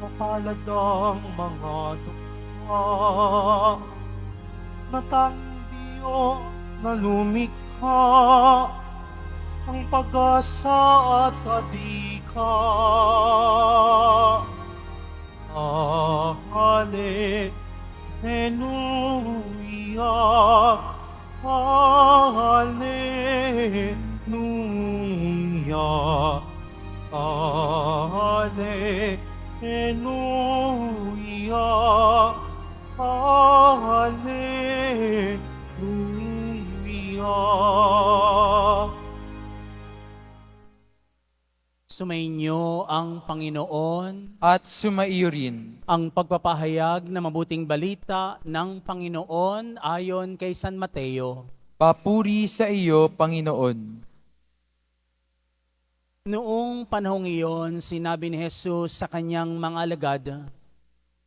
Mapalad ang mga dukha na tanging Diyos na lumikha, ang pag-asa at adika. Hallelujah, Hallelujah, Hallelujah, Hallelujah. Sumainyo ang Panginoon, at sumaiyo rin. ang pagpapahayag na mabuting balita ng Panginoon ayon kay San Mateo. Papuri sa iyo, Panginoon. Noong panahong iyon, sinabi ni Jesus sa kanyang mga alagad,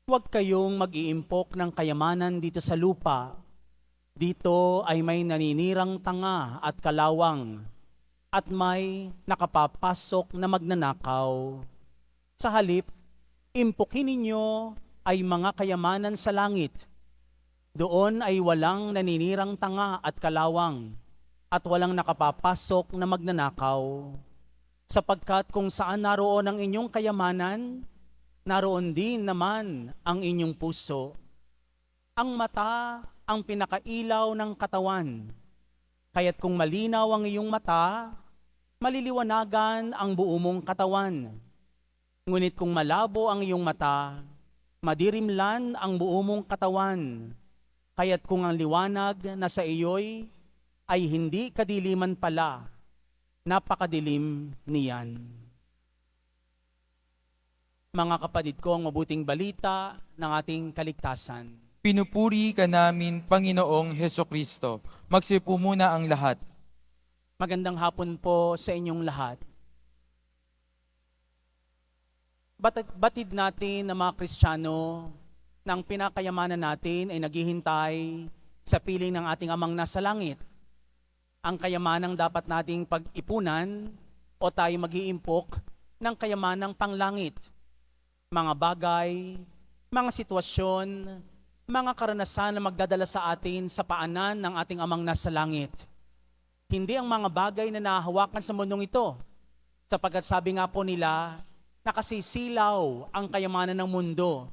"Huwag kayong mag-iimpok ng kayamanan dito sa lupa. Dito ay may naninirang tanga at kalawang, at may nakapapasok na magnanakaw. Sa halip, impukin ninyo ay mga kayamanan sa langit. Doon ay walang naninirang tanga at kalawang, at walang nakapapasok na magnanakaw. Sapagkat kung saan naroon ang inyong kayamanan, naroon din naman ang inyong puso. Ang mata ang pinakailaw ng katawan. Kaya't kung malinaw ang iyong mata, maliliwanagan ang buo mong katawan. Ngunit kung malabo ang iyong mata, madirimlan ang buo mong katawan. Kaya't kung ang liwanag na sa iyo'y ay hindi kadiliman pala, napakadilim niyan." Mga kapatid ko, ang mabuting balita ng ating kaligtasan. Pinupuri ka namin, Panginoong Hesukristo. Magsipo muna ang lahat. Magandang hapon po sa inyong lahat. Batid natin na mga Kristiyano na ang pinakayamanan natin ay naghihintay sa piling ng ating Amang nasa langit. Ang kayamanang dapat nating pag-ipunan o tayo mag-iimpok ng kayamanang panglangit. Mga bagay, mga sitwasyon, mga karanasan na magdadala sa atin sa paanan ng ating Amang nasa langit. Hindi ang mga bagay na nahahawakan sa mundong ito. Sapagkat sabi nga po nila, nakasisilaw ang kayamanan ng mundo.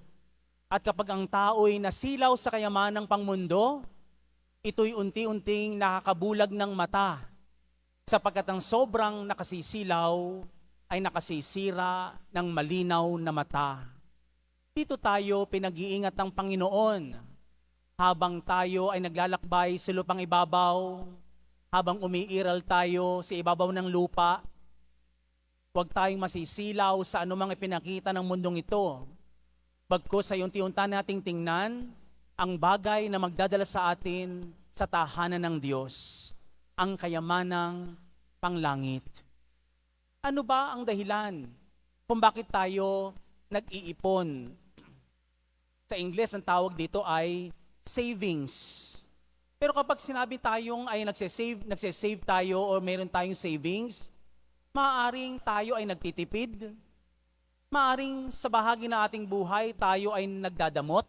At kapag ang tao'y nasilaw sa kayamanan ng pangmundo, ito'y unti-unting nakakabulag ng mata. Sapagkat ang sobrang nakasisilaw ay nakasisira ng malinaw na mata. Dito tayo pinag-iingat ng Panginoon habang tayo ay naglalakbay sa lupang ibabaw, habang umiiral tayo sa ibabaw ng lupa. Huwag tayong masisilaw sa anumang ipinakita ng mundong ito. Bagkus ay unti-unta nating tingnan ang bagay na magdadala sa atin sa tahanan ng Diyos, ang kayamanang panglangit. Ano ba ang dahilan kung bakit tayo nag-iipon? Sa Ingles, ang tawag dito ay savings. Pero kapag sinabi tayong ay nagsesave tayo o meron tayong savings, maaaring tayo ay nagtitipid, maaaring sa bahagi ng ating buhay tayo ay nagdadamot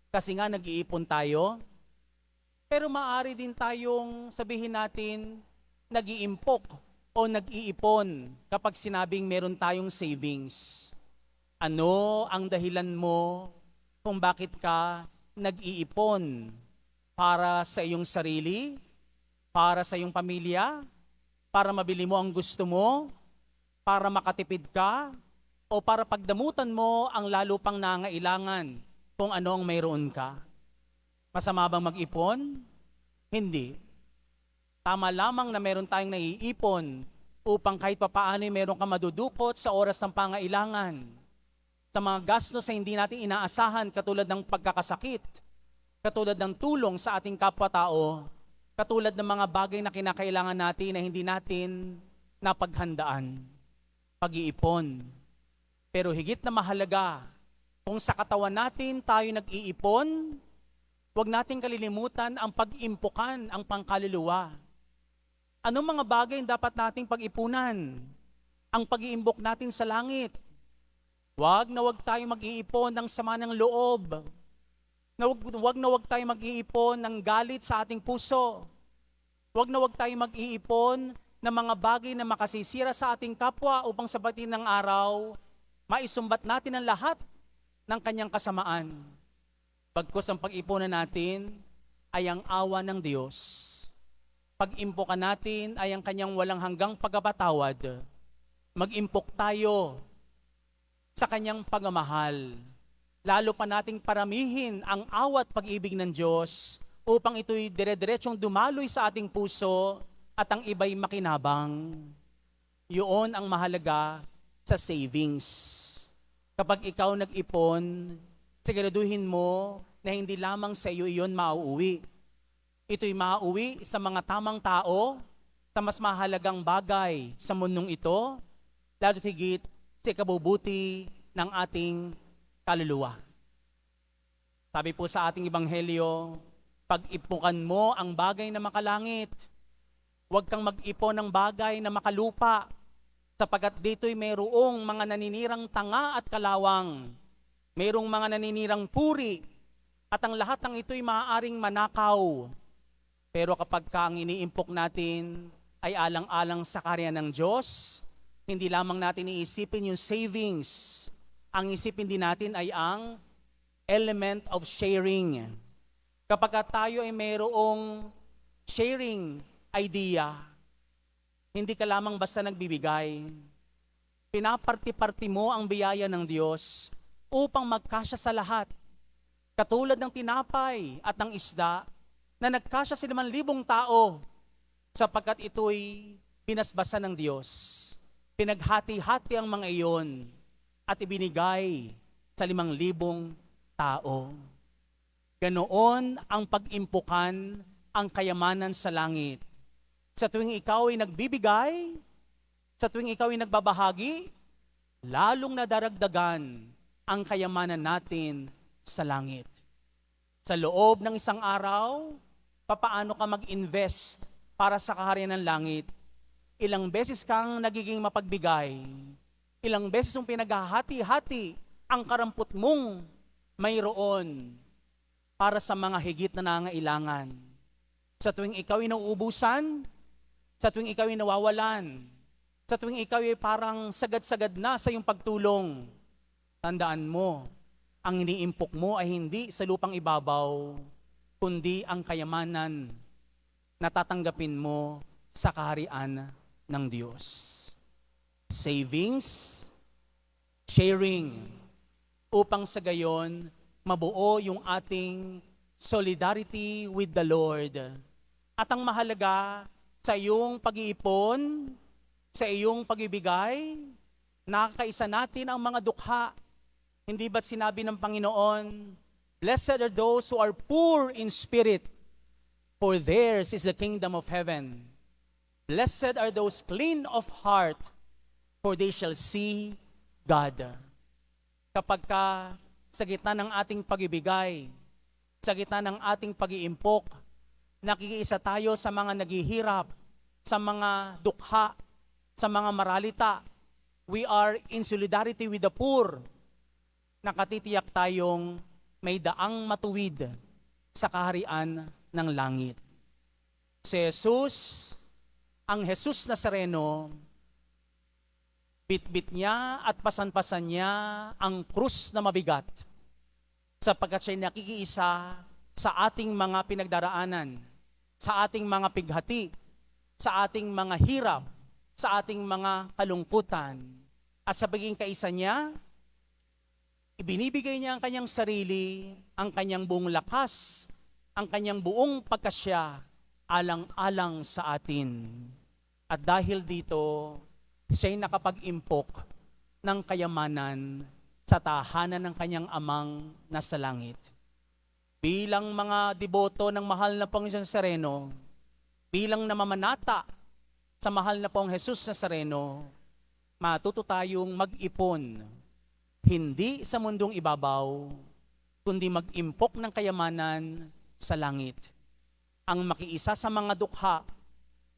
kasi nga nag-iipon tayo. Pero maaari din tayong sabihin natin nag-iimpok o nag-iipon kapag sinabing meron tayong savings. Ano ang dahilan mo kung bakit ka nag-iipon? Para sa iyong sarili? Para sa iyong pamilya? Para mabili mo ang gusto mo? Para makatipid ka? O para pagdamutan mo ang lalo pang nangailangan kung ano ang mayroon ka? Masama bang mag-ipon? Hindi. Tama lamang na meron tayong naiipon upang kahit papaano meron ka madudukot sa oras ng pangailangan. Sa mga gastos na hindi natin inaasahan katulad ng pagkakasakit, katulad ng tulong sa ating kapwa-tao, katulad ng mga bagay na kinakailangan natin na hindi natin napaghandaan. Pag-iipon. Pero higit na mahalaga, kung sa katawan natin tayo nag-iipon, huwag natin kalilimutan ang pag-impukan ang pangkaluluwa. Anong mga bagay dapat nating pag-ipunan? Ang pag-iimbok natin sa langit. Wag na wag tayo mag-iipon ng sama ng loob. Wag na wag tayo mag-iipon ng galit sa ating puso. Wag na wag tayo mag-iipon ng mga bagay na makasisira sa ating kapwa upang sa batin ng araw, maisumbat natin ang lahat ng kanyang kasamaan. Bagkus ang pag-ipunan natin ay ang awa ng Diyos. Pag-impokan natin ay ang kanyang walang hanggang pagpapatawad. Mag-impok tayo sa kanyang pagmamahal. Lalo pa nating paramihin ang awa at pag-ibig ng Diyos upang ito'y dire-diretsong dumaloy sa ating puso at ang iba'y makinabang. Yun ang mahalaga sa savings. Kapag ikaw nag-ipon, siguraduhin mo na hindi lamang sa iyo iyon mauuwi. Ito'y mauuwi sa mga tamang tao, sa mas mahalagang bagay sa mundong ito, lalo higit sa ikabubuti ng ating kaluluwa. Sabi po sa ating ebanghelyo, pag-ipukan mo ang bagay na makalangit. Huwag kang mag-ipon ng bagay na makalupa, sapagkat dito'y mayroong mga naninirang tanga at kalawang. Mayroong mga naninirang puri, at ang lahat ng ito'y maaaring manakaw. Pero kapag ang iniimpok natin ay alang-alang sa karya ng Diyos, hindi lamang natin iisipin yung savings. Ang isipin din natin ay ang element of sharing. Kapag tayo ay mayroong sharing idea, hindi ka lamang basta nagbibigay. Pinaparti-parti mo ang biyaya ng Diyos upang magkasya sa lahat. Katulad ng tinapay at ng isda na nagkasya sa 5,000 tao sapagkat ito'y binasbasan ng Diyos. Pinaghati-hati ang mga iyon at ibinigay sa 5,000 tao. Ganoon ang pag-impukan ang kayamanan sa langit. Sa tuwing ikaw ay nagbibigay, sa tuwing ikaw ay nagbabahagi, lalong nadaragdagan ang kayamanan natin sa langit. Sa loob ng isang araw, papaano ka mag-invest para sa kaharian ng langit? Ilang beses kang nagiging mapagbigay, ilang beses mong pinaghahati-hati ang karampot mong mayroon para sa mga higit na nangailangan. Sa tuwing ikaw ay nauubusan, sa tuwing ikaw ay nawawalan, sa tuwing ikaw ay parang sagad-sagad na sa iyong pagtulong, tandaan mo, ang iniimpok mo ay hindi sa lupang ibabaw, kundi ang kayamanan na tatanggapin mo sa kaharian ng Diyos. Savings, sharing, upang sa gayon, mabuo yung ating solidarity with the Lord. At ang mahalaga sa iyong pag-iipon, sa iyong pag-ibigay, nakakaisa natin ang mga dukha. Hindi ba't sinabi ng Panginoon, "Blessed are those who are poor in spirit, for theirs is the kingdom of heaven. Blessed are those clean of heart, for they shall see God." Kapag sa gitna ng ating pag-ibigay, sa gitna ng ating pag-iimpok, nakikiisa tayo sa mga naghihirap, sa mga dukha, sa mga maralita. We are in solidarity with the poor. Nakatitiyak tayong may daang matuwid sa kaharian ng langit. Si Jesus, ang Jesus Nazareno, bitbit niya at pasan-pasan niya ang krus na mabigat sapagkat siya'y nakikiisa sa ating mga pinagdaraanan, sa ating mga pighati, sa ating mga hirap, sa ating mga kalungkutan. At sa pagiging kaisa niya, ibinibigay niya ang kanyang sarili, ang kanyang buong lakas, ang kanyang buong pagkasya, alang-alang sa atin. At dahil dito, siya'y nakapag-impok ng kayamanan sa tahanan ng kanyang amang nasa langit. Bilang mga deboto ng mahal na Panginoon Nazareno, bilang namamanata sa mahal na pong Jesus Nazareno, matuto tayong mag-ipon, hindi sa mundong ibabaw, kundi mag-impok ng kayamanan sa langit. Ang makiisa sa mga dukha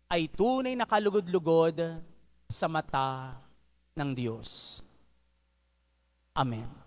ay tunay na kalugod-lugod sa mata ng Diyos. Amen.